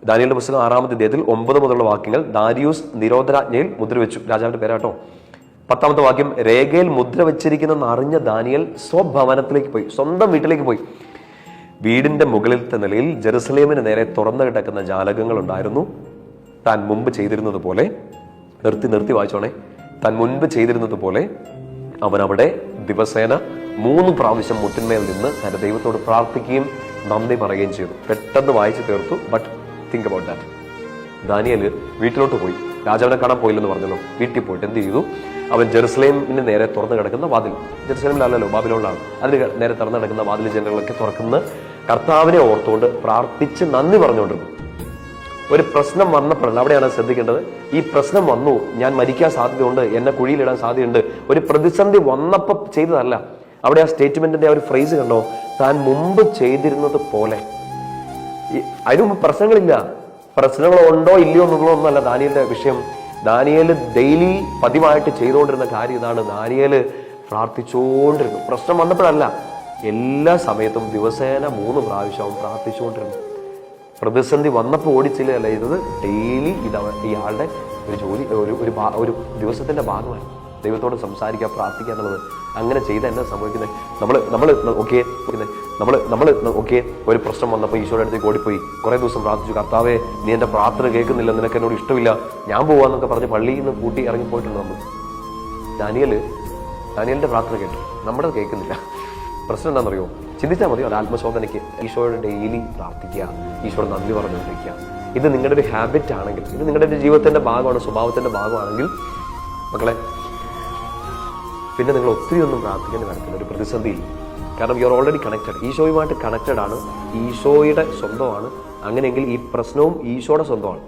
ദാനിയേലിന്റെ പുസ്തകം 6-ാമത്തെ അധ്യായത്തിൽ 9 മുതലുള്ള വാക്യങ്ങൾ. ദാരിയൂസ് നിരോധനാജ്ഞയിൽ മുദ്രവെച്ചു. രാജാവിന്റെ പേരാട്ടോ. 10-ാമത്തെ വാക്യം, രേഖയിൽ മുദ്ര വെച്ചിരിക്കുന്നെന്ന് അറിഞ്ഞ ദാനിയേൽ സ്വഭവനത്തിലേക്ക് പോയി, സ്വന്തം വീട്ടിലേക്ക് പോയി. വീടിന്റെ മുകളിലത്തെ നിലയിൽ ജെറുസലേമിന് നേരെ തുറന്നു കിടക്കുന്ന ജാലകങ്ങൾ ഉണ്ടായിരുന്നു. താൻ മുമ്പ് ചെയ്തിരുന്നത് പോലെ, നിർത്തി വായിച്ചോണേ, താൻ മുൻപ് ചെയ്തിരുന്നത് പോലെ അവൻ അവിടെ ദിവസേന 3 പ്രാവശ്യം മുട്ടിന്മേൽ നിന്ന് തന്റെ ദൈവത്തോട് പ്രാർത്ഥിക്കുകയും നന്ദി പറയുകയും ചെയ്തു. പെട്ടെന്ന് വായിച്ചു തീർത്തു. But think about that. Daniel വീട്ടിലോട്ട് പോയി. രാജാവിനെ കാണാൻ പോയില്ലെന്ന് പറഞ്ഞല്ലോ. വീട്ടിൽ പോയിട്ട് എന്ത് ചെയ്തു? അവൻ ജെറുസലേമിന് നേരെ തുറന്നു കിടക്കുന്ന വാതിൽ, ജെറുസലേമിലല്ലോ ബാബിലോണിലാണ്, അതിന് നേരെ തുറന്നു കിടക്കുന്ന വാതിൽ ജനങ്ങളൊക്കെ തുറക്കുന്ന കർത്താവിനെ ഓർത്തുകൊണ്ട് പ്രാർത്ഥിച്ച് നന്ദി പറഞ്ഞുകൊണ്ടിരുന്നു. ഒരു പ്രശ്നം വന്നപ്പോഴല്ല, അവിടെയാണ് ശ്രദ്ധിക്കേണ്ടത്. ഈ പ്രശ്നം വന്നു, ഞാൻ മരിക്കാൻ സാധ്യതയുണ്ട്, എന്നെ കുഴിയിലിടാൻ സാധ്യതയുണ്ട്, ഒരു പ്രതിസന്ധി വന്നപ്പോൾ ചെയ്തതല്ല. അവിടെ ആ സ്റ്റേറ്റ്മെന്റിന്റെ ആ ഒരു ഫ്രേസ് കണ്ടോ? താൻ മുമ്പ് ചെയ്തിരുന്നത് പോലെ. അതിന് മുമ്പ് പ്രശ്നങ്ങളില്ല. പ്രശ്നങ്ങളുണ്ടോ ഇല്ലയോ എന്നുള്ളതൊന്നുമല്ല ദാനിയേലിന്റെ വിഷയം. ദാനിയേല് ഡെയിലി പതിവായിട്ട് ചെയ്തുകൊണ്ടിരുന്ന കാര്യം ഇതാണ്. ദാനിയേല് പ്രാർത്ഥിച്ചുകൊണ്ടിരുന്നു. പ്രശ്നം വന്നപ്പോഴല്ല, എല്ലാ സമയത്തും ദിവസേന 3 പ്രാവശ്യവും പ്രാർത്ഥിച്ചുകൊണ്ടിരുന്നു. പ്രതിസന്ധി വന്നപ്പോൾ ഓടിച്ചില്ലല്ല ചെയ്തത്. ഡെയിലി ഇയാളുടെ ഒരു ജോലി, ഒരു ദിവസത്തിന്റെ ഭാഗമായി ദൈവത്തോട് സംസാരിക്കുക, പ്രാർത്ഥിക്കുക എന്നുള്ളത്. അങ്ങനെ ചെയ്ത എന്നാ സംഭവിക്കുന്നത്? നമ്മൾ ഒരു പ്രശ്നം വന്നപ്പോൾ ഈശോയുടെ അടുത്തേക്ക് ഓടിപ്പോയി കുറേ ദിവസം പ്രാർത്ഥിച്ചു. കർത്താവേ, നീ എന്റെ പ്രാർത്ഥന കേൾക്കുന്നില്ല, നിനക്ക് എന്നോട് ഇഷ്ടമില്ല, ഞാൻ പോവാന്നൊക്കെ പറഞ്ഞ് പള്ളിയിൽ നിന്ന് കൂട്ടി ഇറങ്ങിപ്പോയിട്ടുണ്ട് നമ്മൾ. ദാനിയേലിന്റെ പ്രാർത്ഥന കേട്ടു, നമ്മുടെ കേൾക്കുന്നില്ല. പ്രശ്നം എന്താണെന്നറിയോ? ചിന്തിച്ചാൽ മതി. അത് ആത്മശോധനയ്ക്ക് ഈശോയോട് ഡെയിലി പ്രാർത്ഥിക്കുക, ഈശോയോട് നന്ദി പറഞ്ഞുകൊണ്ടിരിക്കുക. ഇത് നിങ്ങളുടെ ഒരു ഹാബിറ്റ് ആണെങ്കിൽ, ഇത് നിങ്ങളുടെ ഒരു ജീവിതത്തിന്റെ ഭാഗമാണ്, സ്വഭാവത്തിന്റെ ഭാഗമാണെങ്കിൽ മക്കളെ, പിന്നെ നിങ്ങൾ ഒത്തിരി ഒന്നും പ്രാർത്ഥിക്കേണ്ട കാര്യത്തില്ല. ഒരു പ്രതിസന്ധിയിൽ, കാരണം യു ആർ ഓൾറെഡി കണക്റ്റഡ്, ഈശോയുമായിട്ട് കണക്റ്റഡ് ആണ്, ഈശോയുടെ സ്വന്തമാണ്. അങ്ങനെയെങ്കിൽ ഈ പ്രശ്നവും ഈശോയുടെ സ്വന്തമാണ്.